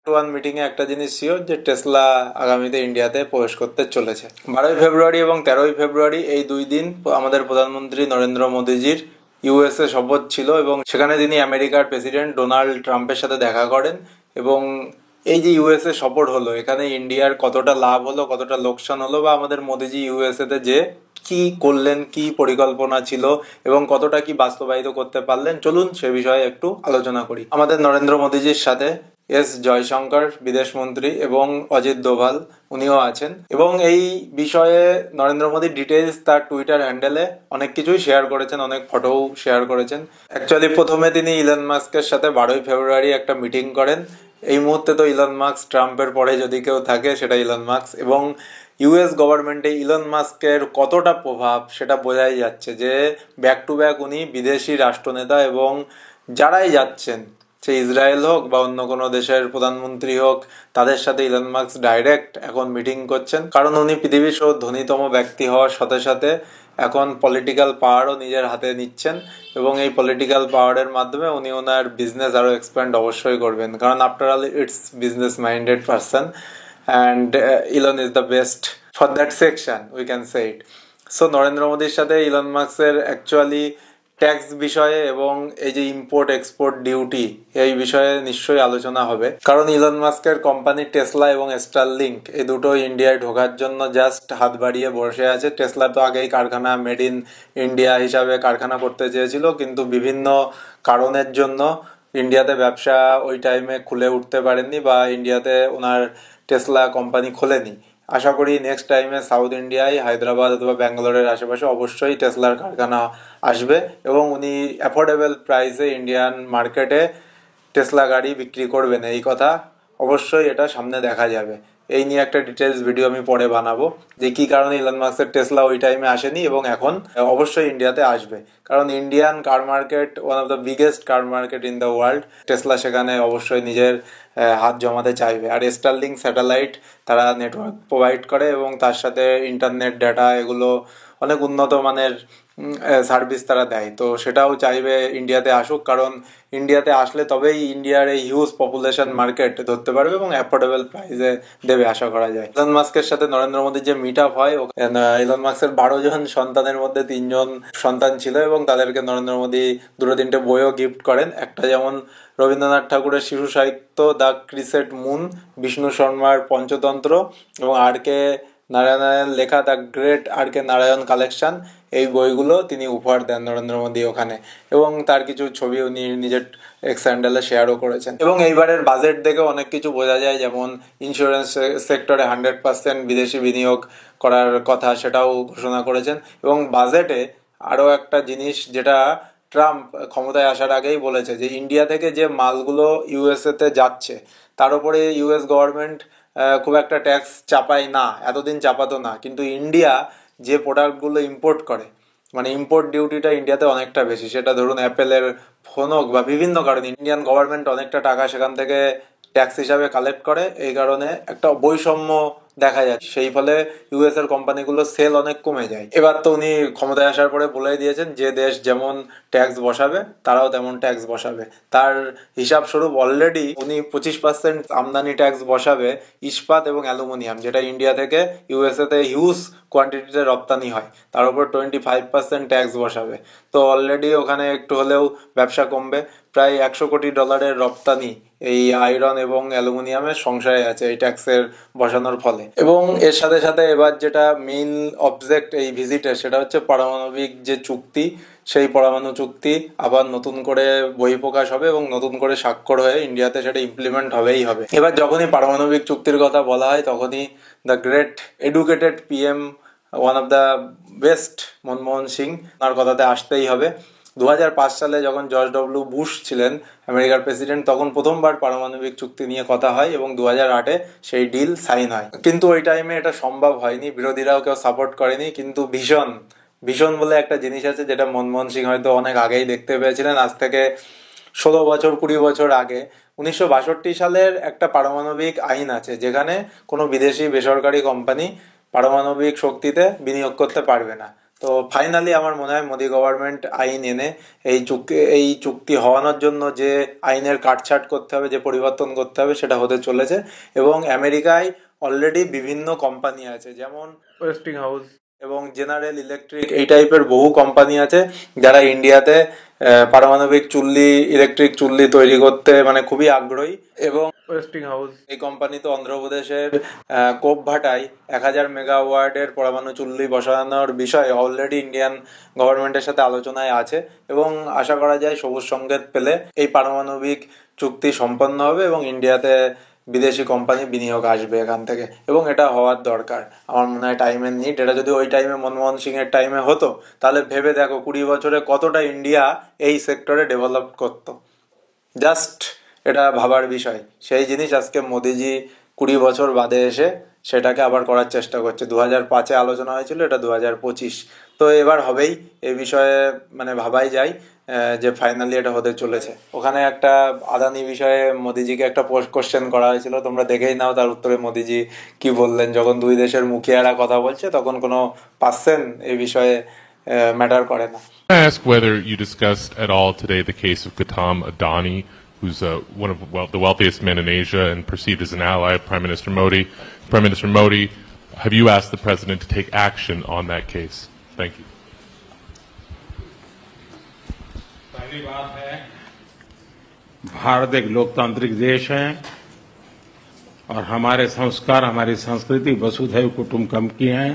One meeting এ একটা জিনিস sure যে টেসলা আগামীতে ইন্ডিয়াতে প্রবেশ করতে চলেছে। 12ই ফেব্রুয়ারি এবং 13ই ফেব্রুয়ারি এই 2 দিন আমাদের প্রধানমন্ত্রী নরেন্দ্র মোদীজির ইউএসএ সফর ছিল এবং সেখানে তিনি আমেরিকার প্রেসিডেন্ট ডোনাল্ড ট্রাম্পের সাথে দেখা করেন। এবং এই যে ইউএসএ সফর হলো, এখানে ইন্ডিয়ার কতটা লাভ হলো, কতটা লোকসান হলো, বা আমাদের মোদীজি ইউএসএ তে যে কি করলেন, কি পরিকল্পনা ছিল এবং কতটা কি বাস্তবায়িত করতে পারলেন, চলুন সে বিষয়ে একটু আলোচনা করি। আমাদের নরেন্দ্র মোদীজির সাথে এস জয়শঙ্কর বিদেশ মন্ত্রী এবং অজিত দোভাল উনিও আছেন। এবং এই বিষয়ে নরেন্দ্র মোদী ডিটেলস তার টুইটার হ্যান্ডেলে অনেক কিছুই শেয়ার করেছেন, অনেক ফটোও শেয়ার করেছেন। অ্যাকচুয়ালি প্রথমে তিনি ইলন মাস্কের সাথে 12ই ফেব্রুয়ারি একটা মিটিং করেন। এই মুহূর্তে তো ইলন মাস্ক ট্রাম্পের পরে যদি কেউ থাকে সেটা ইলন মাস্ক, এবং ইউএস গভর্নমেন্টে ইলন মাস্কের কতটা প্রভাব সেটা বোঝাই যাচ্ছে যে ব্যাক টু ব্যাক উনি বিদেশি রাষ্ট্রনেতা এবং যারাই যাচ্ছেন, সে ইসরায়েল হোক বা অন্য কোনো দেশের প্রধানমন্ত্রী হোক, তাদের সাথে ইলন মাস্ক ডাইরেক্ট এখন মিটিং করছেন। কারণ উনি পৃথিবীর ধনীতম ব্যক্তি হওয়ার সাথে সাথে এখন পলিটিক্যাল পাওয়ারও নিজের হাতে নিচ্ছেন এবং এই পলিটিক্যাল পাওয়ারের মাধ্যমে উনি ওনার বিজনেস আরও এক্সপ্যান্ড অবশ্যই করবেন। কারণ after all it's business minded person and Elon is the best for that section, we can say it. So Narendra মোদীর সাথে ইলন মাস্কের অ্যাকচুয়ালি ট্যাক্স বিষয়ে এবং এই যে ইম্পোর্ট এক্সপোর্ট ডিউটি, এই বিষয়ে নিশ্চয়ই আলোচনা হবে। কারণ ইলন মাস্কের কোম্পানি টেসলা এবং স্টারলিংক এই দুটো ইন্ডিয়ায় ঢোকার জন্য জাস্ট হাত বাড়িয়ে বসে আছে। টেসলা তো আগেই কারখানা মেড ইন ইন্ডিয়া হিসাবে কারখানা করতে চেয়েছিল, কিন্তু বিভিন্ন কারণের জন্য ইন্ডিয়াতে ব্যবসা ওই টাইমে খুলে উঠতে পারেননি বা ইন্ডিয়াতে ওনার টেসলা কোম্পানি খোলেনি। আশা করি নেক্সট টাইমে সাউথ ইন্ডিয়ায় হায়দ্রাবাদ অথবা ব্যাঙ্গালোরের আশেপাশে অবশ্যই টেসলার কারখানা আসবে এবং উনি অ্যাফোর্ডেবল প্রাইসে ইন্ডিয়ান মার্কেটে টেসলা গাড়ি বিক্রি করবেন। এই কথা অবশ্যই এটা সামনে দেখা যাবে। এই নিয়ে একটা ডিটেলস ভিডিও আমি পরে বানাবো যে কি কারণে ইলন মাস্কের টেসলা ওই টাইমে আসেনি এবং এখন অবশ্যই ইন্ডিয়াতে আসবে। কারণ Indian car market one of the biggest car market in the world. Tesla সেখানে অবশ্যই নিজের হাত জমাতে চাইবে। আর স্টারলিংক স্যাটেলাইট তারা নেটওয়ার্ক প্রোভাইড করে এবং তার সাথে ইন্টারনেট ডাটা এগুলো অনেক উন্নত মানের সার্ভিস তারা দেয়। তো সেটাও চাইবে ইন্ডিয়াতে আসুক, কারণ ইন্ডিয়াতে আসলে তবেই ইন্ডিয়ার এই হিউজ পপুলেশন মার্কেট ধরতে পারবে এবং অ্যাফোর্ডেবল প্রাইসে দেবে আশা করা যায়। ইলন মাস্কের সাথে নরেন্দ্র মোদীর যে মিট আপ হয়, ইলন মাস্কের 12 জন সন্তানের মধ্যে 3 জন সন্তান ছিল এবং তাদেরকে নরেন্দ্র মোদী 2-3টে বইও গিফট করেন। একটা যেমন রবীন্দ্রনাথ ঠাকুরের শিশু সাহিত্য দ্য ক্রিসেন্ট মুন, বিষ্ণু শর্মার পঞ্চতন্ত্র এবং আর কে নারায়ণের লেখা the great R K Narayan collection, এই বইগুলো তিনি উপহার দেন নরেন্দ্র মোদী ওখানে এবং তার কিছু ছবি উনি নিজের এক্স হ্যান্ডেলে শেয়ারও করেছেন। এবং এইবারের বাজেট দেখে অনেক কিছু বোঝা যায়, যেমন ইন্স্যুরেন্স সেক্টরে 100% বিদেশি বিনিয়োগ করার কথা সেটাও ঘোষণা করেছেন। এবং বাজেটে আরও একটা জিনিস যেটা ট্রাম্প ক্ষমতায় আসার আগেই বলেছে যে ইন্ডিয়া থেকে যে মালগুলো ইউএসএতে যাচ্ছে তার উপরে ইউএস গভর্নমেন্ট খুব একটা ট্যাক্স চাপায় না, এতদিন চাপাতো না। কিন্তু ইন্ডিয়া যে প্রোডাক্টগুলো ইম্পোর্ট করে, মানে ইম্পোর্ট ডিউটিটা ইন্ডিয়াতে অনেকটা বেশি। সেটা ধরুন অ্যাপেলের ফোন হোক বা বিভিন্ন কারণে ইন্ডিয়ান গভর্নমেন্ট অনেকটা টাকা সেখান থেকে ট্যাক্স হিসাবে কালেক্ট করে। এই কারণে একটা বৈষম্য দেখা যাচ্ছে, সেই ফলে ইউএস এর কোম্পানিগুলো সেল অনেক কমে যায়। এবার তো উনি ক্ষমতায় আসার পরে বলে দিয়েছেন যে দেশ যেমন ট্যাক্স বসাবে তারাও তেমন ট্যাক্স বসাবে। তার হিসাব স্বরূপ অলরেডি উনি 25% আমদানি ট্যাক্স বসাবে ইস্পাত এবং অ্যালুমিনিয়াম, যেটা ইন্ডিয়া থেকে ইউএসএ তে হিউজ কোয়ান্টিটিতে রপ্তানি হয়, তার উপর 25% ট্যাক্স বসাবে। তো অলরেডি ওখানে একটু হলেও ব্যবসা কমবে। প্রায় $100 কোটি রপ্তানি এই আয়রন এবং অ্যালুমিনিয়ামের সংশয় আছে এই ট্যাক্সের বসানোর ফলে। এবং এর সাথে সাথে এবার যেটা মেইন অবজেক্ট এই ভিজিটের, সেটা হচ্ছে পারমাণবিক যে চুক্তি, সেই পরমাণু চুক্তি আবার নতুন করে বহিঃপ্রকাশ হবে এবং নতুন করে স্বাক্ষর হয়ে ইন্ডিয়াতে সেটা ইমপ্লিমেন্ট হবেই হবে। এবার যখনই পারমাণবিক চুক্তির কথা বলা হয় তখনই the great educated PM, one of the best Manmohan Singh, তার কথাতে আসতেই হবে। 2005 সালে যখন জর্জ ডব্লিউ বুশ ছিলেন আমেরিকার প্রেসিডেন্ট, তখন প্রথমবার পারমাণবিক চুক্তি নিয়ে কথা হয় এবং 2008-এ সেই ডিল সাইন হয়। কিন্তু ওই টাইমে এটা সম্ভব হয়নি, বিরোধীরাও কেউ সাপোর্ট করেনি। কিন্তু ভীষণ ভীষণ বলে একটা জিনিস আছে যেটা মনমোহন সিং হয়তো অনেক আগেই দেখতে পেয়েছিলেন। আজ থেকে 16-20 বছর আগে 1962 সালের একটা পারমাণবিক আইন আছে যেখানে কোনো বিদেশি বেসরকারি কোম্পানি পারমাণবিক শক্তিতে বিনিয়োগ করতে পারবে না। তো তো ফাইনালি আমার মনে হয় মোদি গভর্নমেন্ট আইন এনে এই চুক্তি হওয়ানোর জন্য যে আইনের কাটছাট করতে হবে, যে পরিবর্তন করতে হবে, সেটা হতে চলেছে। এবং আমেরিকায় অলরেডি বিভিন্ন কোম্পানি আছে, যেমন ওয়েস্টিং হাউস এবং জেনারেল ইলেকট্রিক, এই টাইপের বহু কোম্পানি আছে যারা ইন্ডিয়াতে পারমাণবিক ইলেকট্রিক চুল্লি তৈরি করতে মানে খুবই আগ্রহী। এবং ওয়েস্টিং হাউস এই কোম্পানি তো অন্ধ্রপ্রদেশের কোপভাটায় 1000 মেগাওয়াটের পরমাণু চুল্লি বসানোর বিষয়ে অলরেডি ইন্ডিয়ান গভর্নমেন্টের সাথে আলোচনায় আছে এবং আশা করা যায় সবুজ সংকেত পেলে এই পারমাণবিক চুক্তি সম্পন্ন হবে এবং ইন্ডিয়াতে বিদেশি কোম্পানি বিনিয়োগ আসবে এখান থেকে, এবং এটা হওয়ার দরকার। আমার মনে হয় টাইমের নিড। এটা যদি ওই টাইমে মনমোহন সিং এর টাইমে হতো তাহলে ভেবে দেখো 20 বছরে কতটা ইন্ডিয়া এই সেক্টরে ডেভেলপ করতো। জাস্ট এটা ভাবার বিষয়। সেই জিনিস আজকে মোদিজি 20 বছর বাদে এসে সেটাকে আবার করার চেষ্টা করছে। 2005-এ আলোচনা হয়েছিল, এটা 2025। তো এবার হবেই, এই বিষয়ে মানে ভাবাই যায় যে ফাইনালি এটা হতে চলেছে। ওখানে একটা আদানি বিষয়ে মোদিজিকে একটা কোশ্চেন করা হয়েছিল, তোমরা দেখেই নাও তার উত্তরে মোদিজি কি বললেন। যখন দুই দেশের মুখিয়ারা কথা বলছে তখন কোনো পার্সেন্ট এই বিষয়ে ম্যাটার করে না। I ask whether you discussed at all today the case of Gautam Adani, who's one of the wealthiest men in Asia and perceived as an ally of Prime Minister Modi. Prime Minister Modi, have you asked the president to take action on that case? Thank you. पहली बात है, भारत एक लोकतांत्रिक देश है और हमारे संस्कार, हमारी संस्कृति वसुधैव कुटुंबकम की है।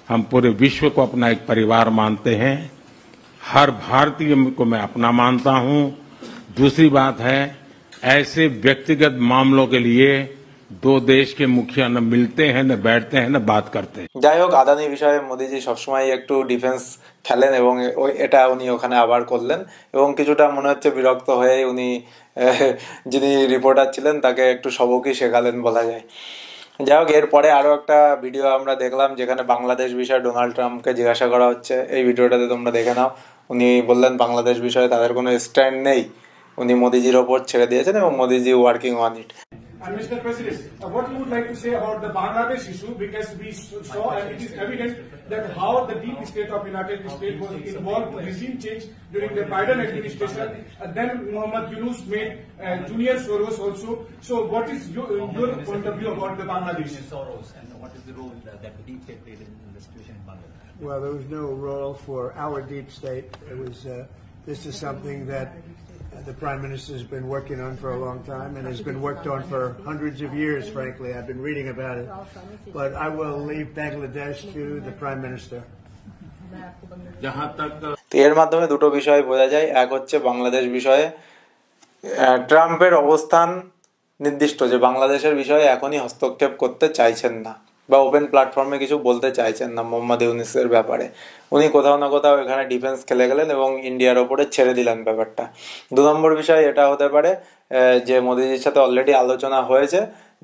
हम पूरे विश्व को अपना एक परिवार मानते हैं। हर भारतीय को मैं अपना मानता हूं। दूसरी बात है, ऐसे व्यक्तिगत मामलों के लिए दो देश के मुखिया न मिलते हैं, न बैठते हैं, न बात करते हैं। যাই হোক, আদানি বিষয়ে মোদিজি সবসময় একটু ডিফেন্স খেলেন এবং এটা উনি ওখানে আবার করলেন এবং কিছুটা মনে হচ্ছে বিরক্ত হয়ে উনি যিনি রিপোর্টার ছিলেন তাকে একটু সবকই শেখালেন বলা যায়। যাই হোক, এরপরে আরও একটা ভিডিও আমরা দেখলাম যেখানে বাংলাদেশ বিষয়ে ডোনাল্ড ট্রাম্পকে জিজ্ঞাসা করা হচ্ছে। এই ভিডিওটাতে তোমরা দেখে নাও। উনি বললেন বাংলাদেশ বিষয়ে তাদের কোনো স্ট্যান্ড নেই, উনি মোদিজির ওপর ছেড়ে দিয়েছেন এবং মোদিজি working on it. And Mr. President, what you would like to say about the Bangladesh issue, because we saw and it is evident that how the deep state of United States was involved in regime change during the Biden administration, and then Muhammad Yunus made Junior Soros also. So what is your point of view about the Bangladesh? Soros, and what is the role that the deep state played in the situation in Bangladesh? Well, there was no role for our deep state. It was. This is something that the Prime Minister has been working on for a long time and has been worked on for hundreds of years, frankly. I've been reading about it. But I will leave Bangladesh to the Prime Minister. তো এর মাধ্যমে দুটো বিষয় বোঝা যায়। এক হচ্ছে বাংলাদেশ বিষয়ে ট্রাম্পের অবস্থান নির্দিষ্ট, যে বাংলাদেশের বিষয়ে এখনই হস্তক্ষেপ করতে চাইছেন না বা ওপেন প্ল্যাটফর্মে কিছু বলতে চাইছেন না মোহাম্মদ ইউনূসের ব্যাপারে। উনি কোথাও না কোথাও এখানে ডিফেন্স খেলে গেলেন এবং ইন্ডিয়ার ওপরে ছেড়ে দিলেন ব্যাপারটা। 2 নম্বর বিষয় এটা হতে পারে যে মোদিজির সাথে অলরেডি আলোচনা হয়েছে,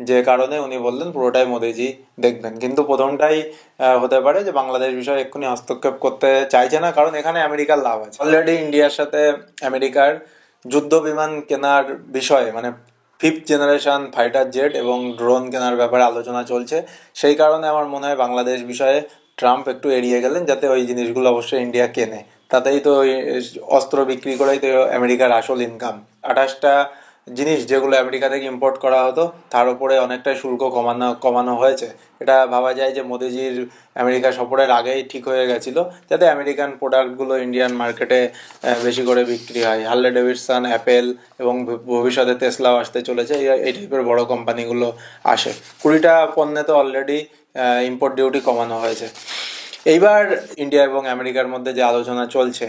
যে কারণে উনি বললেন পুরোটাই মোদিজি দেখবেন। কিন্তু প্রথমটাই হতে পারে যে বাংলাদেশ বিষয়ে এক্ষুনি হস্তক্ষেপ করতে চাইছে না, কারণ এখানে আমেরিকার লাভ আছে। অলরেডি ইন্ডিয়ার সাথে আমেরিকার যুদ্ধ বিমান কেনার বিষয়ে মানে 5th জেনারেশন ফাইটার জেট এবং ড্রোন কেনার ব্যাপারে আলোচনা চলছে। সেই কারণে আমার মনে হয় বাংলাদেশ বিষয়ে ট্রাম্প একটু এড়িয়ে গেলেন, যাতে ওই জিনিসগুলো অবশ্যই ইন্ডিয়া কেনে। তাতেই তো অস্ত্র বিক্রি করেই তো আমেরিকার আসল ইনকাম। 28টা জিনিস যেগুলো আমেরিকা থেকে ইম্পোর্ট করা হতো তার উপরে অনেকটাই শুল্ক কমানো হয়েছে। এটা ভাবা যায় যে মোদিজির আমেরিকা সফরের আগেই ঠিক হয়ে গেছিল, যাতে আমেরিকান প্রোডাক্টগুলো ইন্ডিয়ান মার্কেটে বেশি করে বিক্রি হয়। হার্লে ডেভিডসন, অ্যাপেল এবং ভবিষ্যতে টেসলাও আসতে চলেছে, এই টাইপের বড় কোম্পানিগুলো আসে। 20টা পণ্যে তো অলরেডি ইম্পোর্ট ডিউটি কমানো হয়েছে। এইবার ইন্ডিয়া এবং আমেরিকার মধ্যে যে আলোচনা চলছে,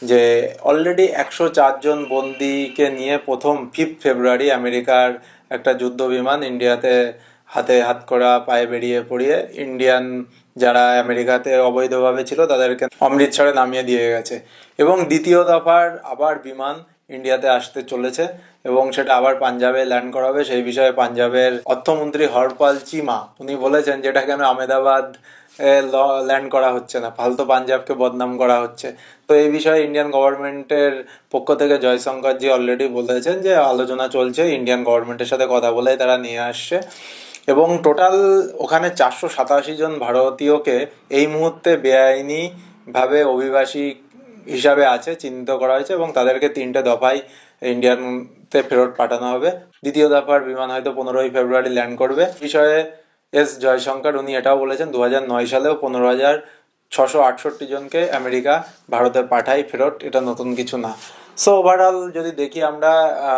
যে অলরেডি 104 জন বন্দীকে নিয়ে প্রথম 5 ফেব্রুয়ারি আমেরিকার একটা যুদ্ধ বিমান ইন্ডিয়াতে হাতে হাত করা পায়ে বেরিয়ে পড়িয়ে ইন্ডিয়ান যারা আমেরিকাতে অবৈধভাবে ছিল তাদেরকে অমৃতসরে নামিয়ে দিয়ে গেছে। এবং দ্বিতীয় দফার আবার বিমান ইন্ডিয়াতে আসতে চলেছে এবং সেটা আবার পাঞ্জাবে ল্যান্ড করা হবে। সেই বিষয়ে পাঞ্জাবের অর্থমন্ত্রী হরপাল চিমা উনি বলেছেন যেটা কেন আহমেদাবাদ ল্যান্ড করা হচ্ছে না, ফালতু পাঞ্জাবকে বদনাম করা হচ্ছে। তো এই বিষয়ে ইন্ডিয়ান গভর্নমেন্টের পক্ষ থেকে জয়শঙ্করজি অলরেডি বলেছেন যে আলোচনা চলছে, ইন্ডিয়ান গভর্নমেন্টের সাথে কথা বলে তারা নিয়ে আসছে। এবং টোটাল ওখানে 487 জন ভারতীয়কে এই মুহূর্তে বেআইনি ভাবে অভিবাসী হিসাবে আছে চিহ্নিত করা হয়েছে এবং তাদেরকে 3টে দফায় ইন্ডিয়াতে ফেরত পাঠানো হবে। দ্বিতীয় দফার বিমান হয়তো 15ই ফেব্রুয়ারি ল্যান্ড করবে। বিষয়ে এস জয়শঙ্কর উনি এটাও বলেছেন 2009 সালেও 15,668 জনকে আমেরিকা ভারতে পাঠায় ফেরত, এটা নতুন কিছু না। সো ওভারঅল যদি দেখি আমরা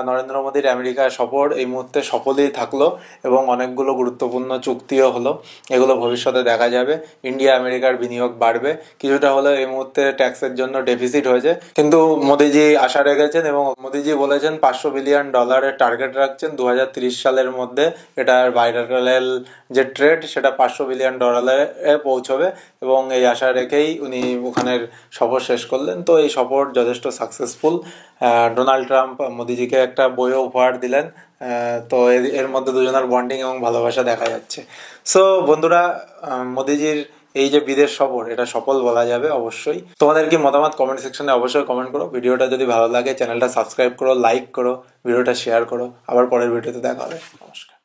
নরেন্দ্র মোদীর আমেরিকা সফর এই মুহূর্তে সফলই থাকলো এবং অনেকগুলো গুরুত্বপূর্ণ চুক্তিও হলো, এগুলো ভবিষ্যতে দেখা যাবে। ইন্ডিয়া আমেরিকার বিনিয়োগ বাড়বে, কিছুটা হলেও এই মুহূর্তে ট্যাক্সের জন্য ডেফিসিট হয়েছে, কিন্তু মোদীজি আশা রেখেছেন এবং মোদীজি বলেছেন $500 বিলিয়ন টার্গেট রাখছেন 2030 সালের মধ্যে। এটার বাইলাটারাল যে ট্রেড সেটা $500 বিলিয়ন পৌঁছবে এবং এই আশা রেখেই উনি ওখানের সফর শেষ করলেন। তো এই সফর যথেষ্ট সাকসেসফুল। ডোনাল্ড ট্রাম্প মোদিজিকে একটা বইও উপহার দিলেন। তো এর মধ্যে দুজনের বন্ডিং এবং ভালোবাসা দেখা যাচ্ছে। সো বন্ধুরা, মোদিজির এই যে বিদেশ সফর এটা সফল বলা যাবে অবশ্যই। তোমাদের কি মতামত কমেন্ট সেকশনে অবশ্যই কমেন্ট করো। ভিডিওটা যদি ভালো লাগে চ্যানেলটা সাবস্ক্রাইব করো, লাইক করো, ভিডিওটা শেয়ার করো। আবার পরের ভিডিওতে দেখা হবে। নমস্কার।